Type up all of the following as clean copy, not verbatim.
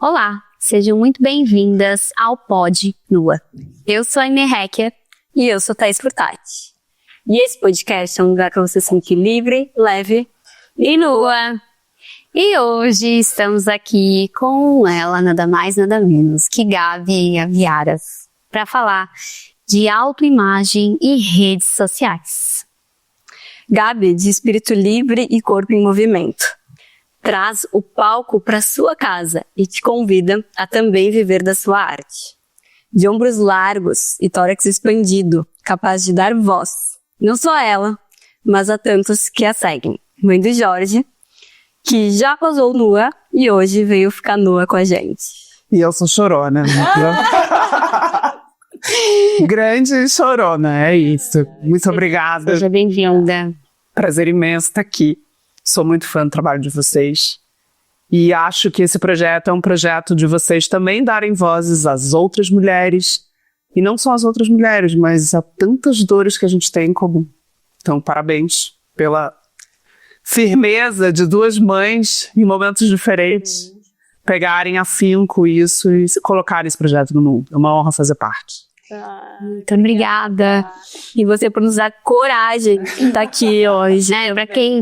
Olá, sejam muito bem-vindas ao Pod Nua. Eu sou a Aimee Hecker. E eu sou Thaís Furtati. E esse podcast é um lugar para você se sentir livre, leve e nua. E hoje estamos aqui com ela, nada mais, nada menos que Gabi Aviaras, para falar de autoimagem e redes sociais. Gabi, de espírito livre e corpo em movimento, traz o palco para sua casa e te convida a também viver da sua arte. De ombros largos e tórax expandido, capaz de dar voz, não só a ela, mas a tantos que a seguem. Mãe do Jorge, que já posou nua e hoje veio ficar nua com a gente. E eu sou chorona, né? Grande chorona, é isso. Muito obrigada. Seja bem-vinda. Prazer imenso estar aqui. Sou muito fã do trabalho de vocês. E acho que esse projeto é um projeto de vocês também darem vozes às outras mulheres. E não só às outras mulheres, mas a tantas dores que a gente tem em comum. Então, parabéns pela firmeza de duas mães em momentos diferentes. Pegarem afinco isso e colocarem esse projeto no mundo. É uma honra fazer parte. Muito obrigada. E você por nos dar coragem de estar aqui hoje.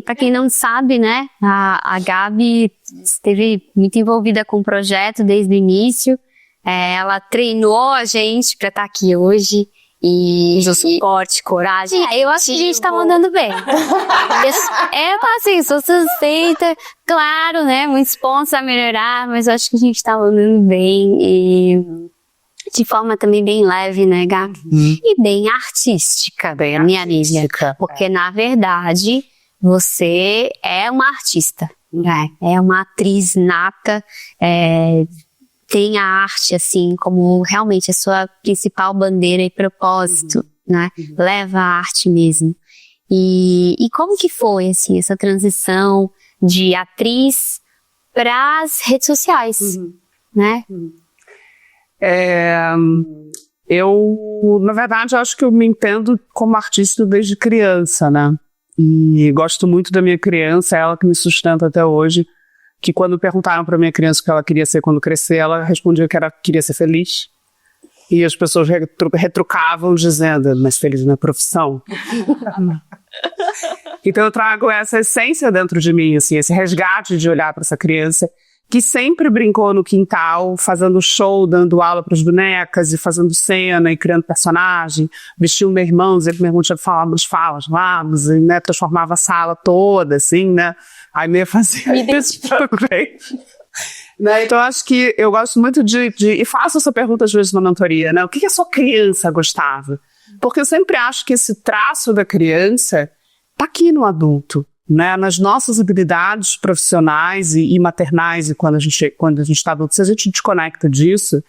Pra quem não sabe, né, a Gabi esteve muito envolvida com o projeto desde o início. Ela treinou a gente para estar aqui hoje. E suporte, coragem. Eu acho que a gente tá mandando bem. Assim, sou suspeita, claro, né, muitos pontos a melhorar, mas eu acho que a gente tá mandando bem e de forma também bem leve, né, Gabi? E bem artística, minha amiga. Porque, na verdade, você é uma artista, né? É uma atriz nata, tem a arte, assim, como realmente a sua principal bandeira e propósito, né? Leva a arte mesmo. E como que foi, assim, essa transição de atriz para as redes sociais, né? Eu, na verdade, acho que eu me entendo como artista desde criança, né? E gosto muito da minha criança, é ela que me sustenta até hoje. Que quando perguntaram para minha criança o que ela queria ser quando crescer, ela respondia que queria ser feliz. E as pessoas retrucavam dizendo, mas feliz na profissão. Então eu trago essa essência dentro de mim, assim, esse resgate de olhar para essa criança que sempre brincou no quintal, fazendo show, dando aula para as bonecas e fazendo cena e criando personagem, vestia o meu irmão, dizia que meu irmão tinha umas falas, vamos, e, né, transformava a sala toda, assim, né, aí meio fazia isso também. Né, então acho que eu gosto muito e faço essa pergunta às vezes na mentoria, né, o que a sua criança gostava? Porque eu sempre acho que esse traço da criança tá aqui no adulto. Né, nas nossas habilidades profissionais e maternais, e quando a gente está adulto, se a gente desconecta disso,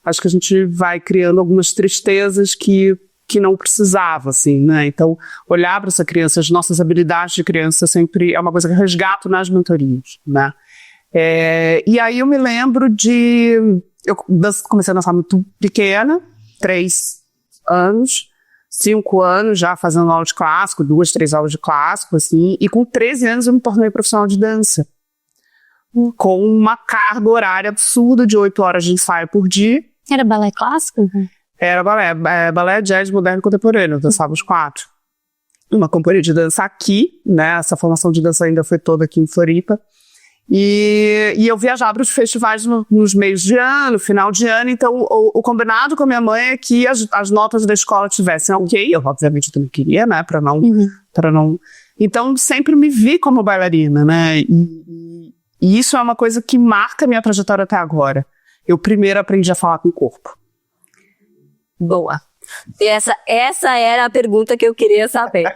acho que a gente vai criando algumas tristezas que não precisava, assim, né? Então, olhar para essa criança, as nossas habilidades de criança sempre é uma coisa que eu resgato nas mentorias, né? E aí eu me lembro eu comecei a dançar muito pequena, 3 anos, 5 anos já fazendo aula de clássico, 2, 3 aulas de clássico, assim, e com 13 anos eu me tornei profissional de dança. Com uma carga horária absurda de 8 horas de ensaio por dia. Era balé clássico? Era balé jazz moderno e contemporâneo, eu dançava os 4. Uma companhia de dança aqui, né, essa formação de dança ainda foi toda aqui em Floripa. E eu viajava para os festivais nos meios de ano, final de ano, então o combinado com a minha mãe é que as notas da escola tivessem ok, eu obviamente também queria, né, para não... Então sempre me vi como bailarina, né, e isso é uma coisa que marca a minha trajetória até agora. Eu primeiro aprendi a falar com o corpo. Boa. E essa era a pergunta que eu queria saber.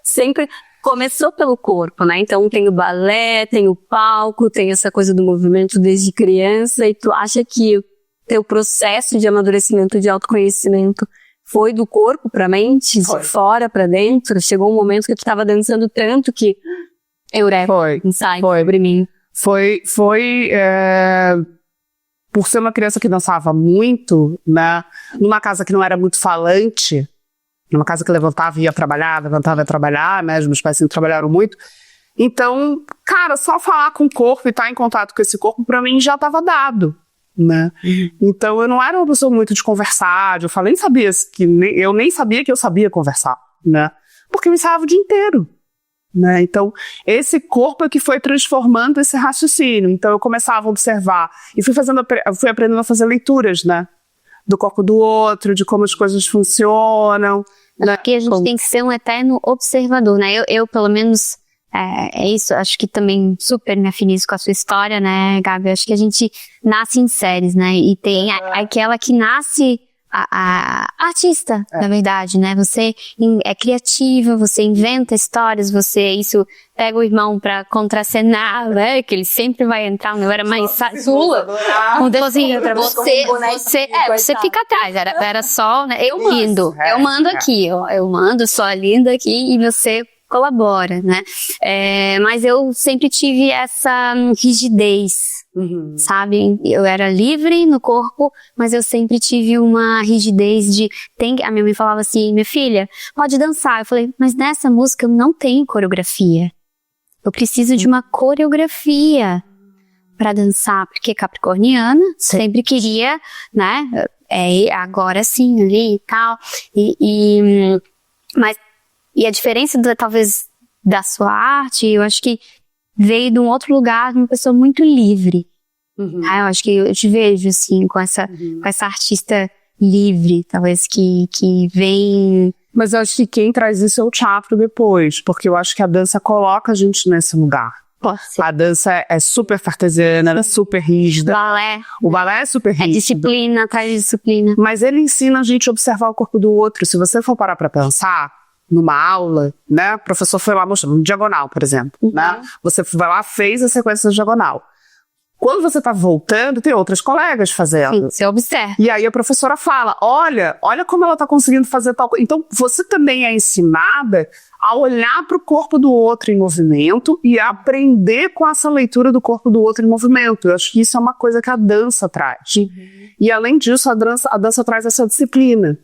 Sempre... Começou pelo corpo, né? Então tem o balé, tem o palco, tem essa coisa do movimento desde criança, e tu acha que o teu processo de amadurecimento, de autoconhecimento foi do corpo pra mente, de fora pra dentro? Chegou um momento que tu tava dançando tanto que eureka, insight sobre mim. Foi por ser uma criança que dançava muito, né? Numa casa que não era muito falante, numa casa que levantava e ia trabalhar, né? Meus pais sempre trabalharam muito. Então, cara, só falar com o corpo e estar em contato com esse corpo, pra mim, já estava dado. né? Então eu não era uma pessoa muito de conversar, eu nem sabia que eu sabia conversar, né? Porque eu ensaiava o dia inteiro, né? Então esse corpo é que foi transformando esse raciocínio. Então eu começava a observar e fui aprendendo a fazer leituras, né? Do corpo do outro, de como as coisas funcionam. Porque a gente tem que ser um eterno observador, né? Eu pelo menos, é isso, acho que também super me afinizo com a sua história, né, Gabi? Acho que a gente nasce em séries, né? E tem aquela que nasce a artista, na verdade, né? Você é criativa, você inventa histórias, isso pega o irmão pra contracenar, né? Que ele sempre vai entrar, eu era mais sua. Você fica atrás, era só, né? Eu mando aqui, ó. Eu mando, sou a linda aqui e você colabora, né? Mas eu sempre tive essa rigidez, sabe? Eu era livre no corpo, mas eu sempre tive uma rigidez a minha mãe falava assim, minha filha, pode dançar. Eu falei, mas nessa música eu não tenho coreografia. Eu preciso de uma coreografia pra dançar, porque capricorniana sempre queria, né? Agora sim, ali e tal. E a diferença, talvez, da sua arte, eu acho que veio de um outro lugar, de uma pessoa muito livre. Eu acho que eu te vejo, assim, com essa artista livre, talvez, que vem... Mas eu acho que quem traz isso é o teatro depois, porque eu acho que a dança coloca a gente nesse lugar. A dança é super cartesiana, ela é super rígida. O balé é super rígido. É disciplina, atrás de disciplina. Mas ele ensina a gente a observar o corpo do outro. Se você for parar pra pensar, numa aula, né, o professor foi lá mostrando, diagonal, por exemplo, né? Você vai lá, fez a sequência da diagonal. Quando você tá voltando, tem outras colegas fazendo. Sim, você observa. E aí a professora fala, olha como ela tá conseguindo fazer tal coisa. Então, você também é ensinada a olhar pro corpo do outro em movimento e a aprender com essa leitura do corpo do outro em movimento. Eu acho que isso é uma coisa que a dança traz. E além disso, a dança traz essa disciplina.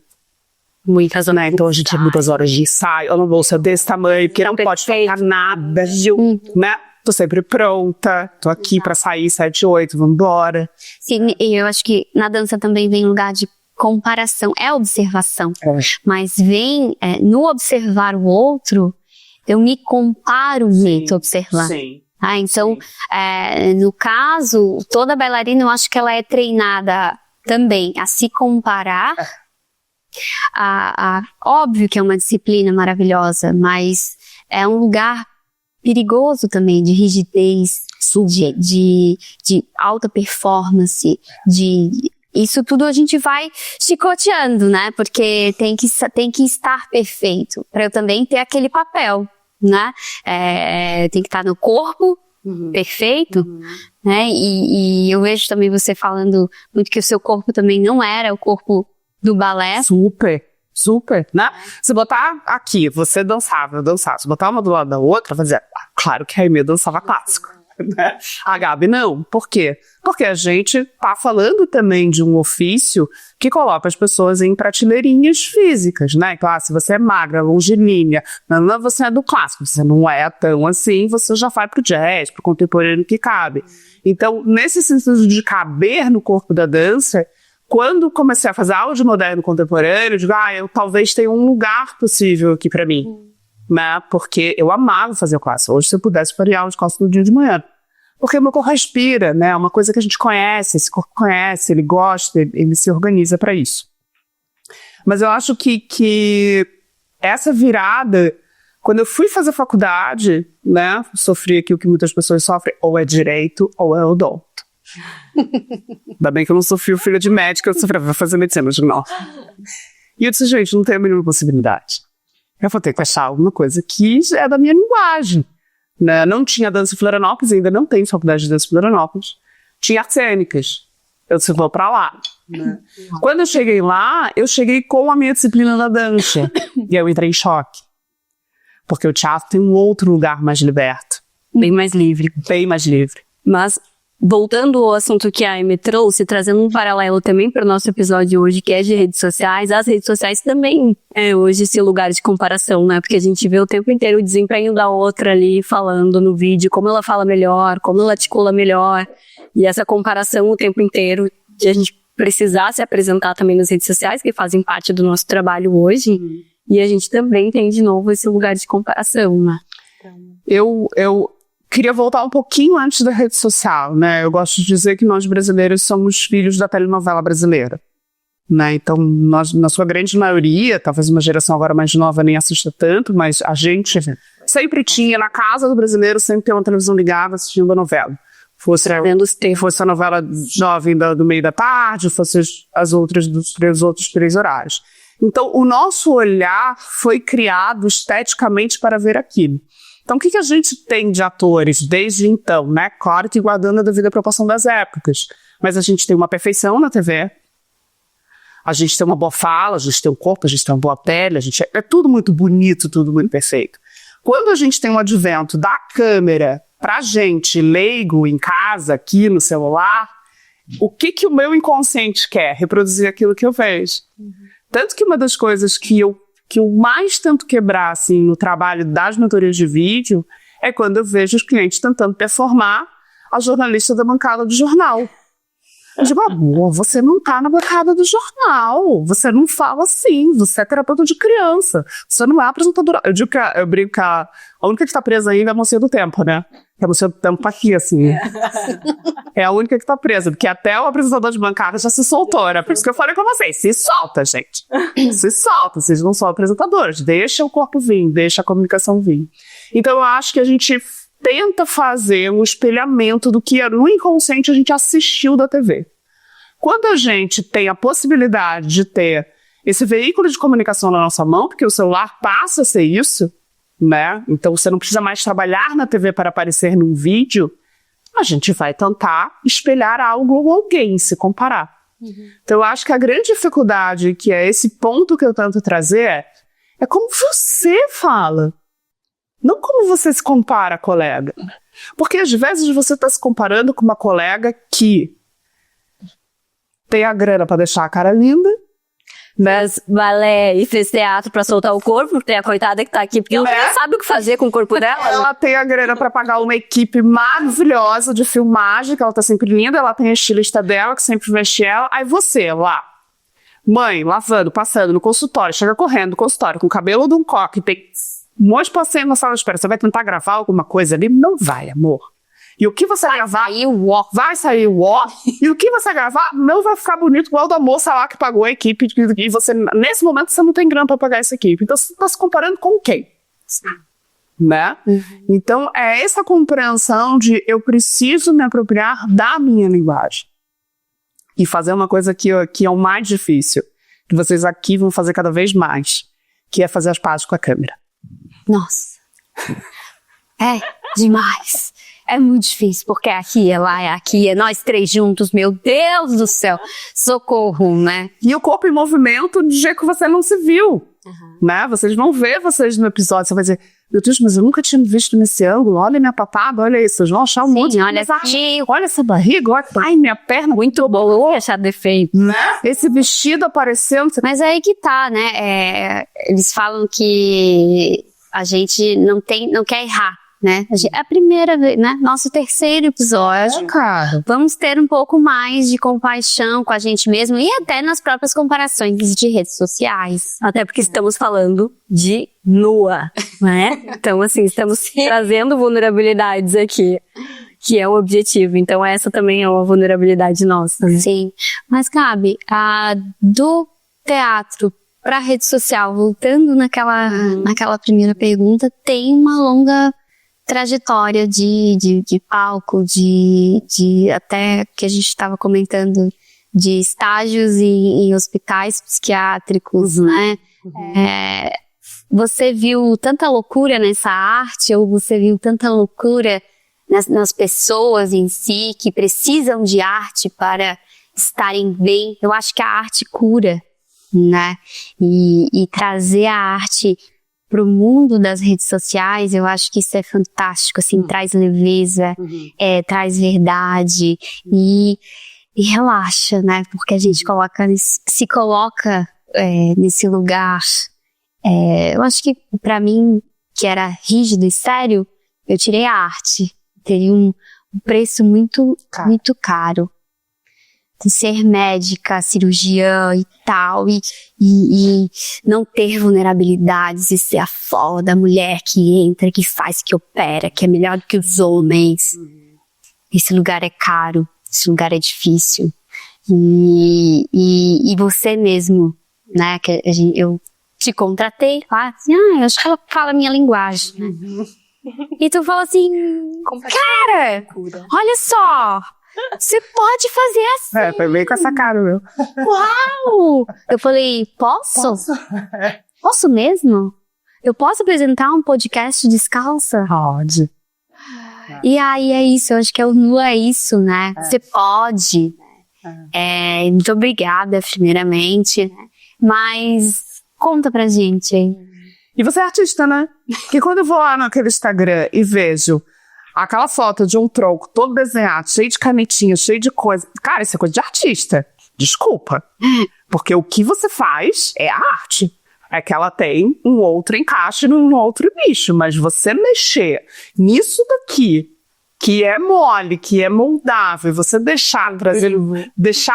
Muitas, né? Então a gente tem muitas horas de ensaio, eu não vou ser desse tamanho, porque não pode faltar nada, né? Tô sempre pronta, tô aqui pra sair 7, 8, vambora. Sim, e eu acho que na dança também vem um lugar de comparação, observação, mas vem no observar o outro, eu me comparo muito a observar. Sim. Então, no caso, toda bailarina, eu acho que ela é treinada também a se comparar. Óbvio que é uma disciplina maravilhosa, mas é um lugar perigoso também, de rigidez, de alta performance, isso tudo a gente vai chicoteando, né? Porque tem que estar perfeito, para eu também ter aquele papel, né? Tem que estar no corpo perfeito, né? E eu vejo também você falando muito que o seu corpo também não era o corpo do balé. Super, né? Se botar aqui, você dançava, eu dançava. Se botar uma do lado da outra, fazia... Claro que a Aimee dançava clássico, né? A Gabi não. Por quê? Porque a gente tá falando também de um ofício que coloca as pessoas em prateleirinhas físicas, né? Claro, se você é magra, longilínea, não, você é do clássico, você não é tão assim, você já vai pro jazz, pro contemporâneo que cabe. Então, nesse sentido de caber no corpo da dança, quando comecei a fazer aula de moderno contemporâneo, eu digo, eu talvez tenha um lugar possível aqui pra mim, né? Porque eu amava fazer classe. Hoje, se eu pudesse, faria aula de classe no dia de manhã. Porque o meu corpo respira, né? É uma coisa que a gente conhece, esse corpo conhece, ele gosta, ele se organiza pra isso. Mas eu acho que essa virada, quando eu fui fazer faculdade, né? Sofri aqui o que muitas pessoas sofrem, ou é direito ou é odonto. Ainda bem que eu não sou filha de médica, eu sofri, vou fazer medicina, eu digo, não. E eu disse, gente, não tem a mínima possibilidade. Eu vou ter que achar alguma coisa que é da minha linguagem, né? Não tinha dança em Florianópolis, ainda não tem faculdade de dança em Florianópolis. Tinha artes cênicas. Eu disse, vou pra lá. Né? Quando eu cheguei lá, eu cheguei com a minha disciplina da dança. E eu entrei em choque. Porque o teatro tem um outro lugar mais liberto. Bem mais livre. Bem mais livre. Mas, voltando ao assunto que a Aimee trouxe, trazendo um paralelo também para o nosso episódio de hoje, que é de redes sociais, as redes sociais também é hoje esse lugar de comparação, né? Porque a gente vê o tempo inteiro o desempenho da outra ali falando no vídeo, como ela fala melhor, como ela articula melhor, e essa comparação o tempo inteiro de a gente precisar se apresentar também nas redes sociais, que fazem parte do nosso trabalho hoje, e a gente também tem, de novo, esse lugar de comparação, né? Eu queria voltar um pouquinho antes da rede social, né? Eu gosto de dizer que nós brasileiros somos filhos da telenovela brasileira, né? Então, nós, na sua grande maioria, talvez uma geração agora mais nova nem assista tanto, mas a gente sempre tinha, na casa do brasileiro, sempre tem uma televisão ligada assistindo a novela. Fosse a novela jovem do meio da tarde, fosse os outros 3 horários. Então, o nosso olhar foi criado esteticamente para ver aquilo. Então, o que a gente tem de atores desde então, né? Claro que guardando a devida proporção das épocas. Mas a gente tem uma perfeição na TV, a gente tem uma boa fala, a gente tem um corpo, a gente tem uma boa pele, é tudo muito bonito, tudo muito perfeito. Quando a gente tem um advento da câmera pra gente, leigo, em casa, aqui no celular, o que o meu inconsciente quer? Reproduzir aquilo que eu vejo. Tanto que uma das coisas que eu mais tento quebrar, assim, no trabalho das mentorias de vídeo, é quando eu vejo os clientes tentando performar a jornalista da bancada do jornal. Eu digo, amor, você não tá na bancada do jornal, você não fala assim, você é terapeuta de criança, você não é apresentadora. Eu brinco que a única que tá presa ainda é a mocinha do tempo, né? A mocinha do tempo tá aqui, assim. É a única que tá presa, porque até o apresentador de bancada já se soltou, né? Por isso que eu falei com vocês, se solta, gente. Se solta, vocês não são apresentadores, deixa o corpo vir, deixa a comunicação vir. Então eu acho que a gente tenta fazer um espelhamento do que no inconsciente a gente assistiu da TV. Quando a gente tem a possibilidade de ter esse veículo de comunicação na nossa mão, porque o celular passa a ser isso, né? Então você não precisa mais trabalhar na TV para aparecer num vídeo, a gente vai tentar espelhar algo ou alguém, se comparar. Então eu acho que a grande dificuldade, que é esse ponto que eu tento trazer, é como você fala. Não como você se compara, colega. Porque às vezes você está se comparando com uma colega que tem a grana para deixar a cara linda, Mas balé e fez teatro pra soltar o corpo, tem a coitada que tá aqui, porque ela não sabe o que fazer com o corpo dela. Ela tem a grana pra pagar uma equipe maravilhosa de filmagem, que ela tá sempre linda, ela tem a estilista dela, que sempre veste ela. Aí você, lá, mãe, lavando, passando no consultório, chega correndo no consultório, com o cabelo de um coque, tem um monte de paciente na sala de espera, você vai tentar gravar alguma coisa ali? Não vai, amor. E o que você gravar, vai sair o ó. E o que você gravar não vai ficar bonito igual da moça lá que pagou a equipe. E você, nesse momento, você não tem grana pra pagar essa equipe. Então, você tá se comparando com quem? Né? Então, é essa compreensão de eu preciso me apropriar da minha linguagem. E fazer uma coisa que é o mais difícil. Que vocês aqui vão fazer cada vez mais. Que é fazer as pazes com a câmera. Nossa. É demais. É muito difícil, porque aqui é lá, é aqui, é nós três juntos, meu Deus do céu, socorro, né? E o corpo em movimento de jeito que você não se viu, né? Vocês vão ver vocês no episódio, você vai dizer, meu Deus, mas eu nunca tinha visto nesse ângulo, olha minha papada, olha isso, vocês vão achar um monte de olha aqui, olha essa barriga, olha, ai, minha perna, muito bom, eu ia achar defeito. Né? Esse vestido aparecendo. Mas é aí que tá, né? Eles falam que a gente não quer errar. Né? É a primeira vez, né? Nosso terceiro episódio. Cara. Vamos ter um pouco mais de compaixão com a gente mesmo e até nas próprias comparações de redes sociais. Até porque estamos falando de nua, né? Então, assim, estamos trazendo vulnerabilidades aqui, que é o objetivo. Então, essa também é uma vulnerabilidade nossa. Né? Sim. Mas, Gabi, do teatro para rede social, voltando naquela primeira pergunta, tem uma longa trajetória de palco, de até que a gente estava comentando, de estágios em hospitais psiquiátricos, né? Você viu tanta loucura nessa arte, ou você viu tanta loucura nas pessoas em si, que precisam de arte para estarem bem? Eu acho que a arte cura, né? E trazer a arte pro mundo das redes sociais, eu acho que isso é fantástico, assim, traz leveza, traz verdade e relaxa, né? Porque a gente se coloca nesse lugar. Eu acho que pra mim, que era rígido e sério, eu tirei a arte. Teria um preço muito caro. ser médica, cirurgiã e tal, e não ter vulnerabilidades, e ser a foda mulher que entra, que faz, que opera, que é melhor do que os homens. Esse lugar é caro, esse lugar é difícil. E você mesmo, né, eu te contratei, fala assim, eu acho que ela fala a minha linguagem, né? E tu fala assim, cara, olha só, você pode fazer assim. Foi bem com essa cara, meu. Uau! Eu falei, posso? Posso mesmo? Eu posso apresentar um podcast descalça? Pode. E aí é isso, eu acho que o nu é isso, né? Você pode. Muito obrigada, primeiramente, né? Mas conta pra gente aí. E você é artista, né? Que quando eu vou lá naquele Instagram e vejo aquela foto de um tronco todo desenhado, cheio de canetinha, cheio de coisa. Cara, isso é coisa de artista. Desculpa. Porque o que você faz é a arte. É que ela tem um outro encaixe num outro nicho. Mas você mexer nisso daqui, que é mole, que é moldável, você deixar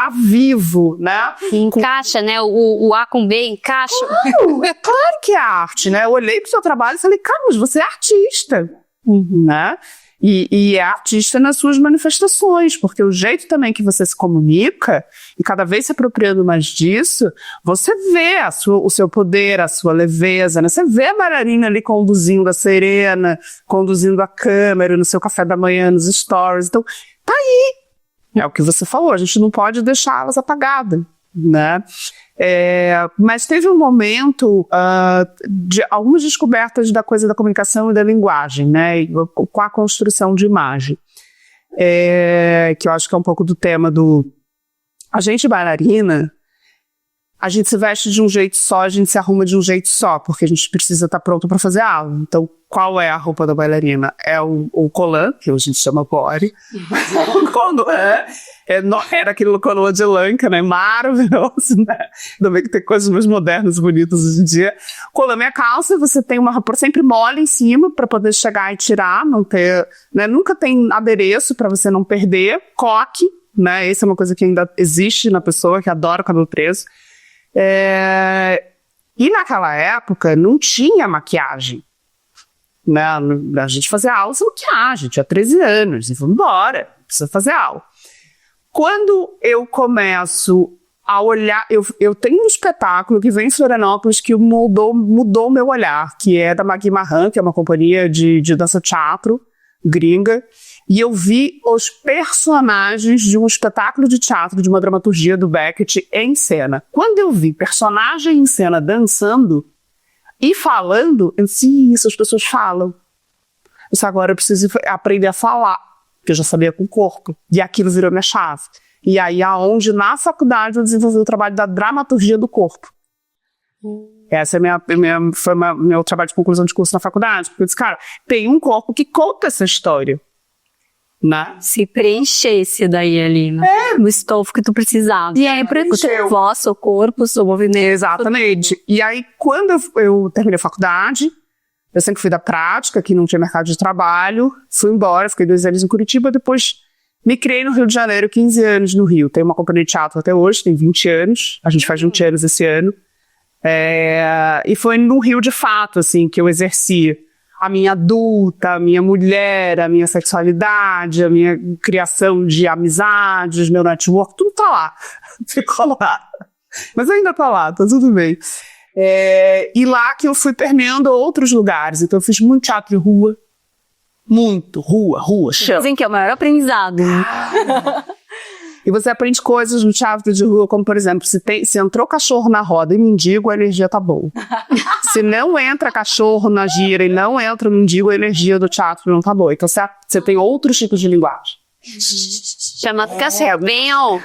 vivo, né? Encaixa, né? O A com B encaixa. É claro que é arte, né? Eu olhei pro seu trabalho e falei, cara, mas você é artista, né? E é artista nas suas manifestações, porque o jeito também que você se comunica, e cada vez se apropriando mais disso, você vê o seu poder, a sua leveza, né? Você vê a bailarina ali conduzindo a Serena, conduzindo a câmera no seu café da manhã, nos stories. Então, tá aí. É o que você falou, a gente não pode deixá-las apagadas, né? Mas teve um momento de algumas descobertas da coisa da comunicação e da linguagem, né, com a construção de imagem, que eu acho que é um pouco do tema a gente bailarina, a gente se veste de um jeito só, a gente se arruma de um jeito só, porque a gente precisa estar pronto para fazer aula. Então, qual é a roupa da bailarina? É o colã, que a gente chama body. O colã era aquele colã de lanca, né? Maravilhoso, né? Ainda bem que tem coisas mais modernas, bonitas hoje em dia. Colã é a calça, você tem uma roupa sempre mole em cima para poder chegar e tirar, não ter, né? Nunca tem adereço para você não perder. Coque, né? Essa é uma coisa que ainda existe na pessoa, que adora o cabelo preso. E naquela época não tinha maquiagem, né? A gente fazia aula sem maquiagem, tinha 13 anos, e vamos embora, precisa fazer aula. Quando eu começo a olhar, eu tenho um espetáculo que vem em Florianópolis que mudou o meu olhar, que é da Magui Marran, que é uma companhia de dança-teatro gringa, e eu vi os personagens de um espetáculo de teatro, de uma dramaturgia do Beckett em cena. Quando eu vi personagem em cena dançando e falando, eu disse, isso, as pessoas falam. Isso agora eu preciso aprender a falar, porque eu já sabia com o corpo. E aquilo virou minha chave. E aí, aonde na faculdade eu desenvolvi o trabalho da dramaturgia do corpo. Essa foi meu trabalho de conclusão de curso na faculdade. Porque eu disse, cara, tem um corpo que conta essa história. Né? Se preenchesse daí ali, né? No estofo que tu precisava. E aí, o voz, seu corpo, seu movimento. Exatamente. E aí, quando eu terminei a faculdade, eu sempre fui da prática, que não tinha mercado de trabalho, fui embora, fiquei 2 anos em Curitiba, depois me criei no Rio de Janeiro, 15 anos no Rio. Tenho uma companhia de teatro até hoje, tem 20 anos, a gente faz 20 anos esse ano. E foi no Rio, de fato, assim, que eu exerci a minha adulta, a minha mulher, a minha sexualidade, a minha criação de amizades, meu network, tudo tá lá. Ficou lá. Mas ainda tá lá, tá tudo bem. E lá que eu fui permeando outros lugares. Então eu fiz muito teatro de rua. Muito. Rua, chão. Dizem que é o maior aprendizado, né? E você aprende coisas no teatro de rua, como, por exemplo, se entrou cachorro na roda e mendigo, a energia tá boa. Se não entra cachorro na gira e não entra mendigo, a energia do teatro não tá boa. Então você tem outros tipos de linguagem. Chama cachorro.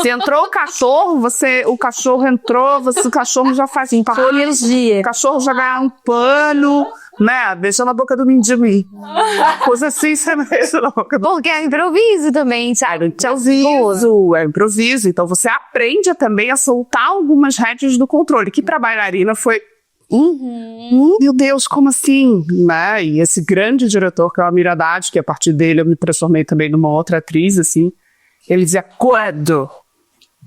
Se entrou o cachorro, o cachorro entrou, o cachorro já faz energia. O cachorro já ganha um pano, né? Deixa na boca do mendigo ir. Coisa assim, você deixa na boca do... Porque é improviso também, sabe? É improviso. Então você aprende também a soltar algumas rédeas do controle, que pra bailarina foi... Meu Deus, como assim? Né? E esse grande diretor, que é o Amir Haddad, que a partir dele eu me transformei também numa outra atriz, assim, Ele dizia, quando?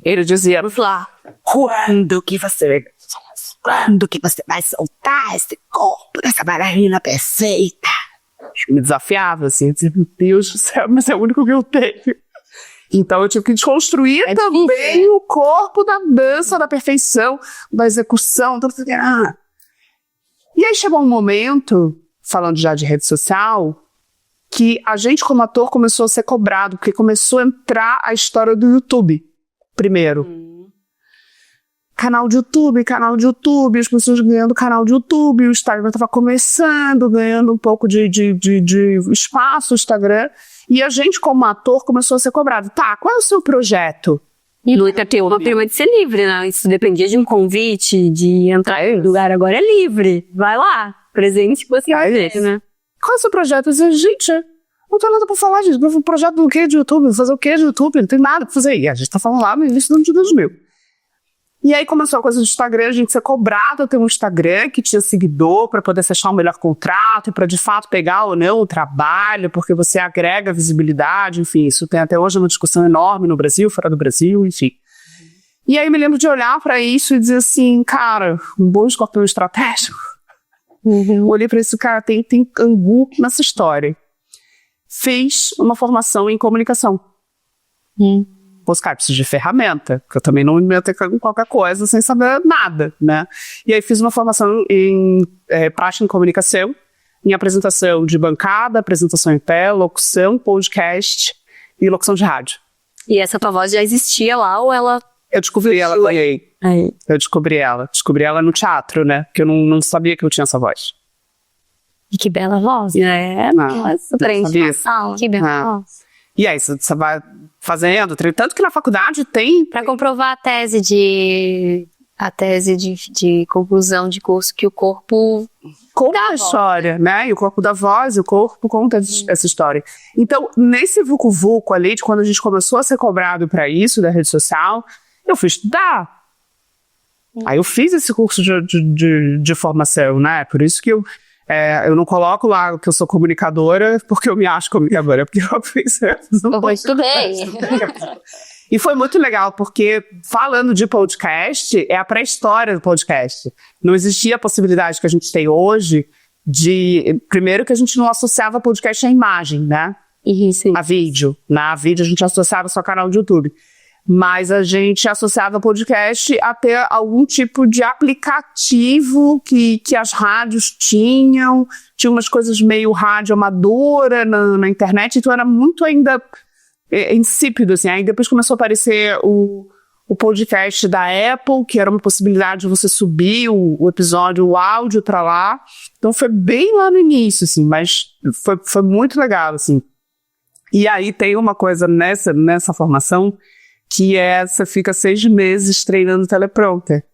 Ele dizia, vamos lá, quando que você vai soltar esse corpo dessa bailarina perfeita? Me desafiava, assim, eu dizia, meu Deus do céu, mas é o único que eu tenho. Então eu tive que desconstruir também o corpo da dança, da perfeição, da execução. E aí chegou um momento, falando já de rede social, que a gente como ator começou a ser cobrado, porque começou a entrar a história do YouTube, primeiro. Canal de YouTube, as pessoas ganhando canal de YouTube, o Instagram estava começando, ganhando um pouco de espaço, o Instagram, e a gente como ator começou a ser cobrado. Tá, qual é o seu projeto? E nunca ter uma prima de ser livre, né? Isso dependia de um convite, de entrar no lugar, agora é livre. Vai lá, presente que você vai ver, né? Qual é o seu projeto? Eu dizia, gente, não tem nada pra falar disso. Um projeto do quê de YouTube? Fazer o quê de YouTube? Não tem nada pra fazer. E a gente tá falando lá no início do ano de 2000. E aí começou a coisa do Instagram, a gente ser cobrado a ter um Instagram que tinha seguidor para poder fechar um melhor contrato e para de fato pegar ou não o trabalho, porque você agrega visibilidade, enfim, isso tem até hoje uma discussão enorme no Brasil, fora do Brasil, enfim. E aí me lembro de olhar para isso e dizer assim, cara, um bom escorpião estratégico. Olhei para isso, cara, tem angu nessa história. Fez uma formação em comunicação. Pô, cara, preciso de ferramenta, porque eu também não me meto com qualquer coisa sem saber nada, né? E aí fiz uma formação em prática em comunicação, em apresentação de bancada, apresentação em pé, locução, podcast e locução de rádio. E essa tua voz já existia lá ou ela... Eu descobri ela, ganhei. Eu descobri ela no teatro, né? Porque eu não sabia que eu tinha essa voz. E que bela voz. Nossa, Que bela voz. E aí, você vai fazendo, tanto que na faculdade tem... Para comprovar a tese de conclusão de curso, que o corpo conta a história, né? E o corpo da voz, o corpo conta essa história. Então, nesse vucu-vucu ali, de quando a gente começou a ser cobrado para isso, da rede social, eu fui estudar. Aí eu fiz esse curso de formação, né? Por isso que eu não coloco lá que eu sou comunicadora, porque eu me acho comunicadora, porque eu fiz estudei. E foi muito legal, porque falando de podcast, é a pré-história do podcast. Não existia a possibilidade que a gente tem hoje primeiro que a gente não associava podcast à imagem, né? Isso. A vídeo. Na vídeo a gente associava só canal de YouTube. Mas a gente associava podcast a ter algum tipo de aplicativo que as rádios tinham. Tinha umas coisas meio rádio amadora na internet, então era muito ainda insípido, assim. Aí depois começou a aparecer o podcast da Apple, que era uma possibilidade de você subir o episódio, o áudio pra lá. Então foi bem lá no início, assim, mas foi muito legal, assim. E aí tem uma coisa nessa formação que você fica 6 meses treinando teleprompter.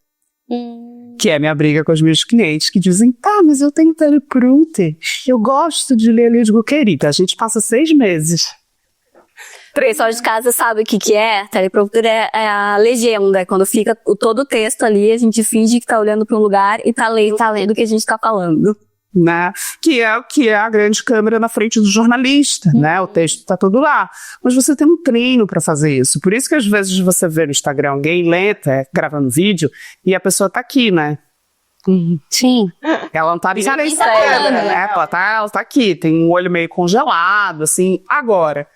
Que é a minha briga com os meus clientes, que dizem, tá, mas eu tenho teleprompter, eu gosto de ler ali. Eu digo, querida, a gente passa 6 meses. Pessoal de casa sabe o que é? Teleprompter é a legenda, quando fica todo o texto ali, a gente finge que tá olhando para um lugar e tá lendo o que a gente tá falando. Né? Que é a grande câmera na frente do jornalista, né? O texto tá todo lá. Mas você tem um treino para fazer isso. Por isso que às vezes você vê no Instagram alguém lenta, gravando vídeo, e a pessoa tá aqui, né? Sim. Ela não tá ali na câmera, né? Ela tá aqui, tem um olho meio congelado, assim. Agora,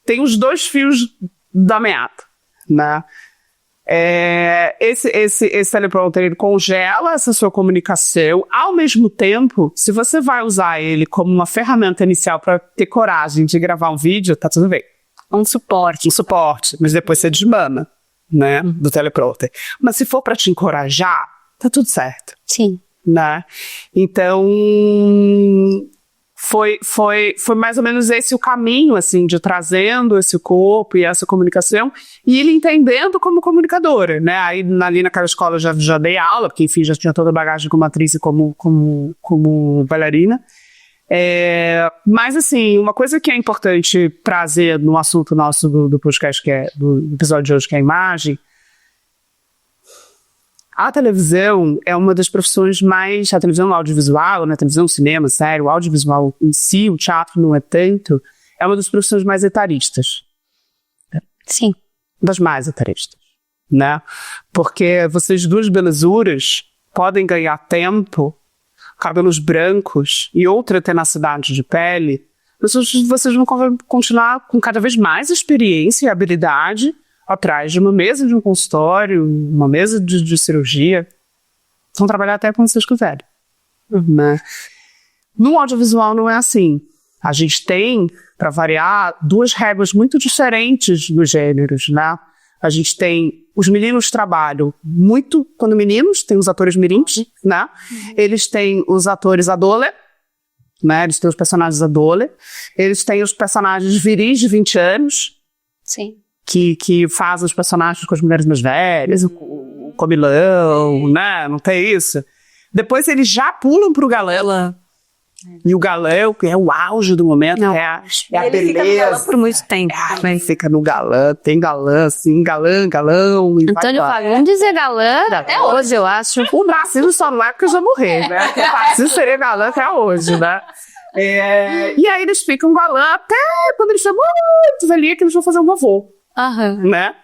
tem os 2 fios da meada, né? Esse teleprompter, ele congela essa sua comunicação. Ao mesmo tempo, se você vai usar ele como uma ferramenta inicial para ter coragem de gravar um vídeo, tá tudo bem. Um suporte, mas depois você desmama, né, do teleprompter. Mas se for para te encorajar, tá tudo certo. Sim. Né? Então, foi mais ou menos esse o caminho, assim, de trazendo esse corpo e essa comunicação, e ele entendendo como comunicadora, né? Aí, ali naquela escola, eu já dei aula, porque, enfim, já tinha toda a bagagem como atriz e como bailarina. Mas, assim, uma coisa que é importante trazer no assunto nosso do podcast, que é do episódio de hoje, que é a imagem. A televisão é uma das profissões mais... A televisão audiovisual, né? A televisão, cinema, série, o audiovisual em si, o teatro não é tanto, é uma das profissões mais etaristas. Sim. Das mais etaristas, né? Porque vocês duas belezuras podem ganhar tempo, cabelos brancos e outra tenacidade de pele, vocês vão continuar com cada vez mais experiência e habilidade atrás de uma mesa de um consultório, uma mesa de cirurgia. Vão trabalhar até quando vocês quiserem. Né? No audiovisual não é assim. A gente tem, para variar, duas regras muito diferentes dos gêneros, né? A gente tem, os meninos trabalham muito, quando meninos, tem os atores mirins, né? Eles têm os atores adole, né? Eles têm os personagens adole. Eles têm os personagens viris de 20 anos. Sim. Que fazem os personagens com as mulheres mais velhas, o comilão, né? Não tem isso? Depois eles já pulam pro galã. E o galã, que é o auge do momento, é a ele beleza. Fica no galã por muito tempo. Fica no galã, tem galã, assim, galão. Antônio Fagundes dizer galã até hoje, eu acho. O Narciso só não é porque já morreu, né? O Narciso seria galã até hoje, né? E aí eles ficam galã até quando eles estão muito velhinhos, que eles vão fazer um vovô. Né?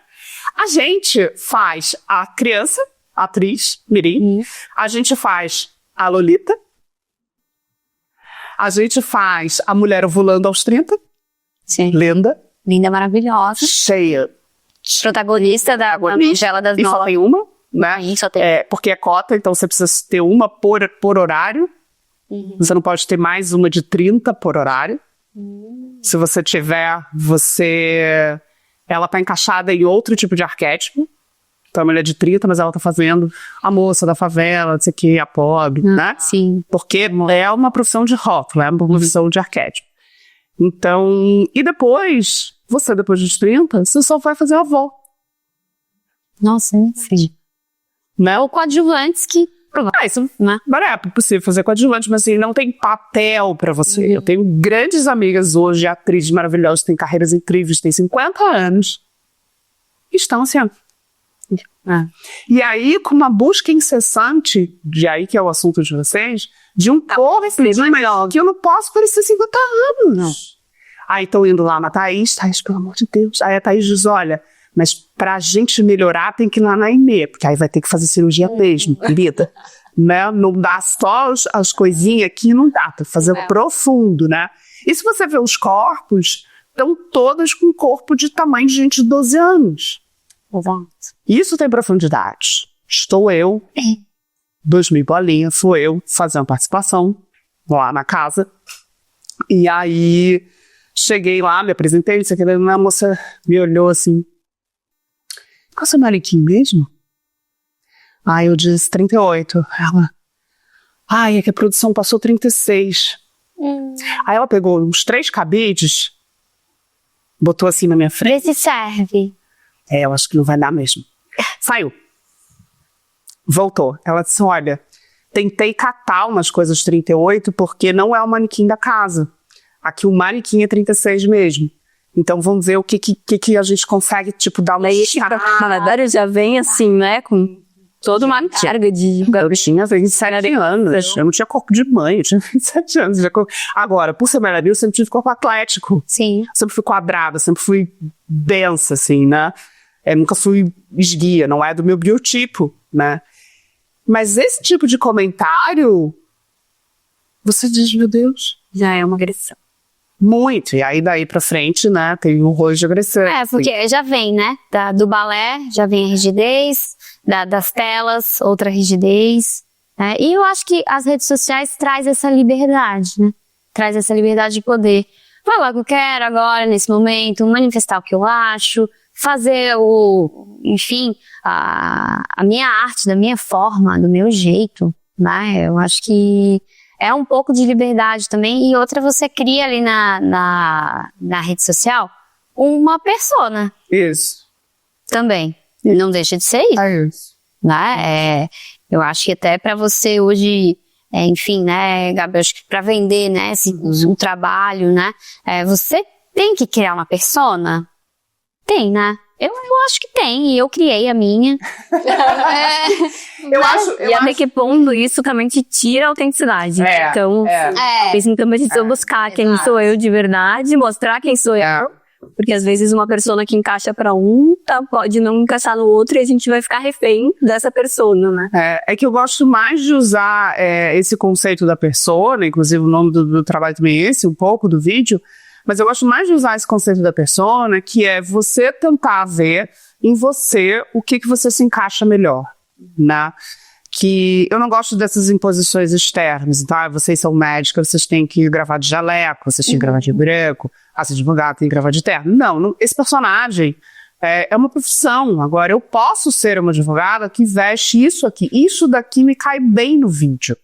A gente faz a criança, a atriz, mirim. A gente faz a Lolita. A gente faz a mulher ovulando aos 30. Sim. Linda. Linda, maravilhosa. Cheia. Protagonista da novela das E só tem uma, né? Só tem. Porque é cota, então você precisa ter uma por horário. Você não pode ter mais uma de 30 por horário. Se você tiver, ela tá encaixada em outro tipo de arquétipo. Então, ela é de 30, mas ela tá fazendo a moça da favela, não sei o que, a pobre, né? Sim. Porque é uma profissão de rótulo, é uma profissão de arquétipo. Então, e depois dos 30, você só vai fazer a avó. Nossa, sim. Né? Ou coadjuvantes que... Isso é possível fazer coadjuvante, mas assim, não tem papel pra você. Eu tenho grandes amigas hoje, atrizes maravilhosas, têm carreiras incríveis, têm 50 anos, e estão assim, E aí, com uma busca incessante, de aí que é o assunto de vocês, de um corpo melhor, que eu não posso parecer 50 anos. Não. Aí estão indo lá na Thaís, pelo amor de Deus. Aí a Thaís diz, olha, mas pra gente melhorar tem que ir lá na Inê, porque aí vai ter que fazer cirurgia mesmo, querida. Né? Não dá só as coisinhas aqui, não dá, tem que fazer profundo, né? E se você vê os corpos, estão todas com corpo de tamanho de gente de 12 anos. Isso tem profundidade. Estou eu, 2.000 bolinhas, sou eu, fazendo participação lá na casa. E aí, cheguei lá, me apresentei, a moça me olhou assim, qual é o seu manequim mesmo? Aí eu disse 38. Ela, é que a produção passou 36. Aí ela pegou uns 3 cabides, botou assim na minha frente. Esse serve. Eu acho que não vai dar mesmo. Saiu. Voltou. Ela disse, olha, tentei catar umas coisas 38 porque não é o manequim da casa. Aqui o manequim é 36 mesmo. Então vamos ver o que a gente consegue, tipo, dar uma... Na verdade, já vem assim, né, com toda uma carga de... Eu tinha 27 anos, eu não tinha corpo de mãe, eu tinha 27 anos. Agora, por ser bailarina, eu sempre tive corpo atlético. Sim. Sempre fui quadrada, sempre fui densa, assim, né? Nunca fui esguia, não é do meu biotipo, né? Mas esse tipo de comentário, você diz, meu Deus... Já é uma agressão. Muito, e aí daí pra frente, né, tem um rolo de agressão. Porque já vem, né, do balé, já vem a rigidez, das telas, outra rigidez, né? E eu acho que as redes sociais traz essa liberdade, né, traz essa liberdade de poder falar o que eu quero agora, nesse momento, manifestar o que eu acho, fazer enfim, a minha arte, da minha forma, do meu jeito, né, eu acho que é um pouco de liberdade também. E outra, você cria ali na rede social uma persona. Isso. Também. Não deixa de ser isso. Isso. Né? Eu acho que até para você hoje, enfim, né, Gabi, acho que para vender, né, um trabalho, né, você tem que criar uma persona. Tem, né? Eu acho que tem, e eu criei a minha. Eu acho até que ponto isso também te tira a autenticidade. Então, isso também precisa buscar quem sou eu de verdade, mostrar quem sou eu, Porque às vezes uma persona que encaixa pra um, pode não encaixar no outro e a gente vai ficar refém dessa persona, né? É que eu gosto mais de usar esse conceito da persona, inclusive o nome do trabalho também é esse, um pouco do vídeo, mas eu gosto mais de usar esse conceito da persona, que é você tentar ver em você o que você se encaixa melhor, né? Que eu não gosto dessas imposições externas, tá? Vocês são médicas, vocês têm que gravar de jaleco, vocês têm que gravar de branco, se advogado tem que gravar de terno. Não, esse personagem é uma profissão. Agora, eu posso ser uma advogada que veste isso aqui, isso daqui me cai bem no vídeo,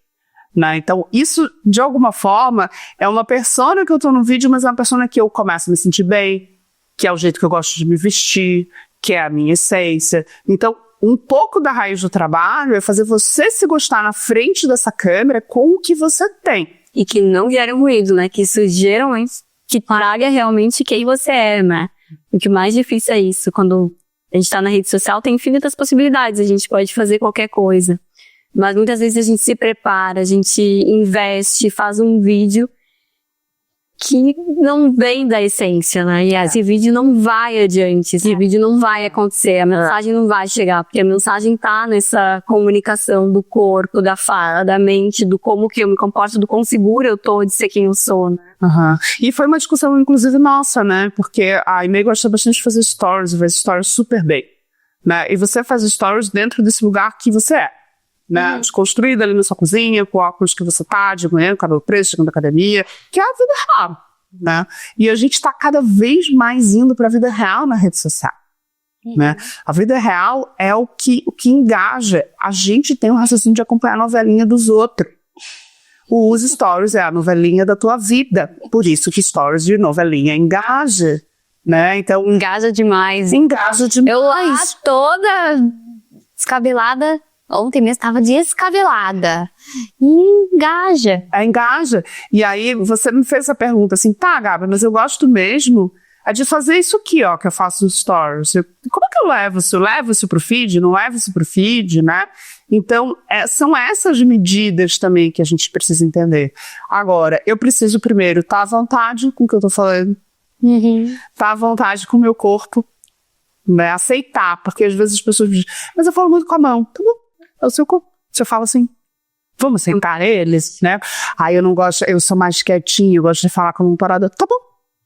né? Então, isso, de alguma forma, é uma persona que eu tô no vídeo, mas é uma persona que eu começo a me sentir bem, que é o jeito que eu gosto de me vestir, que é a minha essência. Então, um pouco da raiz do trabalho é fazer você se gostar na frente dessa câmera com o que você tem. E que não gere ruído, né? Que isso geralmente, que traga realmente quem você é, né? O que mais difícil é isso. Quando a gente tá na rede social, tem infinitas possibilidades. A gente pode fazer qualquer coisa. Mas muitas vezes a gente se prepara, a gente investe, faz um vídeo que não vem da essência, né? E esse vídeo não vai adiante, esse vídeo não vai acontecer, a mensagem não vai chegar, porque a mensagem tá nessa comunicação do corpo, da fala, da mente, do como que eu me comporto, do quão segura eu tô de ser quem eu sou, né? Uhum. E foi uma discussão, inclusive, nossa, né? Porque a Aimee gosta bastante de fazer stories, faz stories super bem, né? E você faz stories dentro desse lugar que você é, né? Desconstruída ali na sua cozinha, com o óculos que você tá, de manhã, cabelo preso, chegando da academia, que é a vida real, né? E a gente tá cada vez mais indo pra vida real na rede social, né? A vida real é o que engaja. A gente tem o raciocínio de acompanhar a novelinha dos outros. Os stories é a novelinha da tua vida, por isso que stories de novelinha engaja, né? Então, Engaja demais. engaja demais. Eu lá toda descabelada, ontem mesmo estava descabelada. Engaja. Engaja. E aí você me fez essa pergunta assim, tá, Gabi, mas eu gosto mesmo de fazer isso aqui, ó, que eu faço nos stories. Como é que eu levo isso? Eu levo isso pro feed? Não levo isso pro feed, né? Então, são essas medidas também que a gente precisa entender. Agora, eu preciso primeiro estar à vontade com o que eu tô falando. Estar à vontade com o meu corpo, né? Aceitar, porque às vezes as pessoas dizem, mas eu falo muito com a mão. Tá bom, é o seu corpo. Você fala assim, vamos sentar eles, né? Aí eu não gosto, eu sou mais quietinho, eu gosto de falar com a mão parada. Tá bom,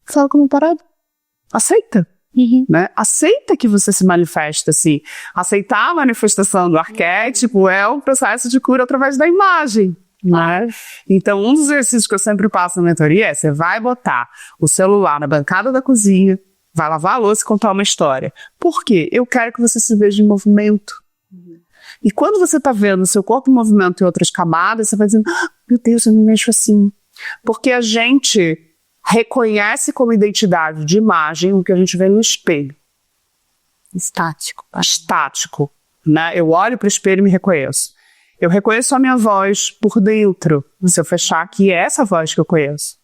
fala com a mão parada. Aceita. Né? Aceita que você se manifesta assim. Aceitar a manifestação do arquétipo é um processo de cura através da imagem, né? Então, um dos exercícios que eu sempre passo na mentoria é: você vai botar o celular na bancada da cozinha, vai lavar a louça e contar uma história. Por quê? Eu quero que você se veja em movimento. E quando você está vendo o seu corpo em movimento em outras camadas, você vai dizendo, meu Deus, eu me mexo assim. Porque a gente reconhece como identidade de imagem o que a gente vê no espelho. Estático, né? Eu olho para o espelho e me reconheço. Eu reconheço a minha voz por dentro. Se eu fechar aqui, é essa voz que eu conheço.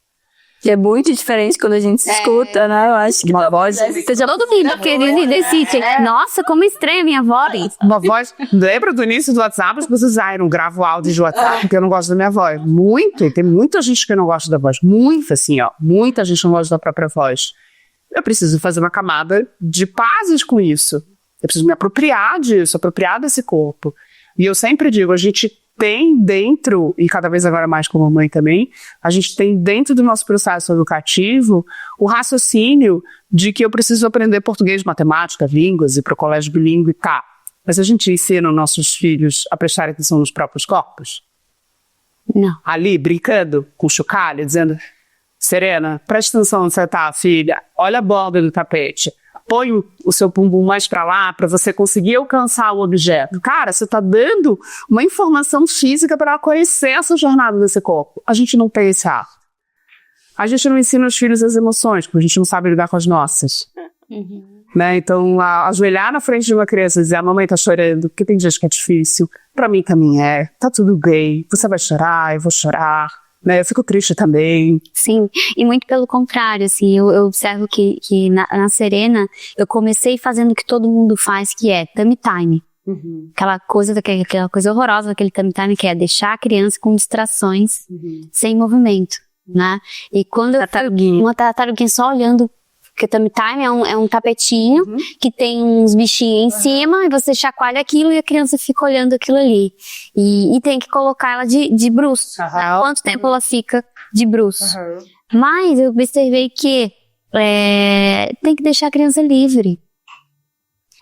Que é muito diferente quando a gente se escuta, né? Eu acho que uma voz... Todo mundo querendo decide, nossa, como estranha a minha voz. Uma voz... Lembra do início do WhatsApp? As pessoas dizem, eu não gravo áudio de WhatsApp porque eu não gosto da minha voz. Tem muita gente que não gosta da voz. Muita, assim, ó. Muita gente não gosta da própria voz. Eu preciso fazer uma camada de pazes com isso. Eu preciso me apropriar disso, apropriar desse corpo. E eu sempre digo, a gente tem dentro, e cada vez agora mais como mãe também, a gente tem dentro do nosso processo educativo o raciocínio de que eu preciso aprender português, matemática, línguas, ir para o colégio bilíngue, tá. Mas a gente ensina os nossos filhos a prestar atenção nos próprios corpos? Não. Ali, brincando com chocalho, dizendo, Serena, presta atenção onde você tá, filha, olha a borda do tapete. Põe o seu bumbum mais para lá para você conseguir alcançar o objeto. Cara, você está dando uma informação física para ela conhecer essa jornada desse corpo. A gente não tem esse ar. A gente não ensina os filhos as emoções, porque a gente não sabe lidar com as nossas. Né? Então, ajoelhar na frente de uma criança e dizer, a mamãe tá chorando, porque tem dias que é difícil. Para mim também é. Tá tudo bem. Você vai chorar, eu vou chorar. Né, eu fico triste também. Sim, e muito pelo contrário, assim, eu observo que na Serena, eu comecei fazendo o que todo mundo faz, que é tummy time. Aquela coisa horrorosa daquele tummy time, que é deixar a criança com distrações, sem movimento, né? E quando uma tartaruguinha só olhando Porque o tummy time é um tapetinho que tem uns bichinhos em cima e você chacoalha aquilo e a criança fica olhando aquilo ali. E tem que colocar ela de bruços. Quanto tempo ela fica de bruços? Mas eu observei que tem que deixar a criança livre.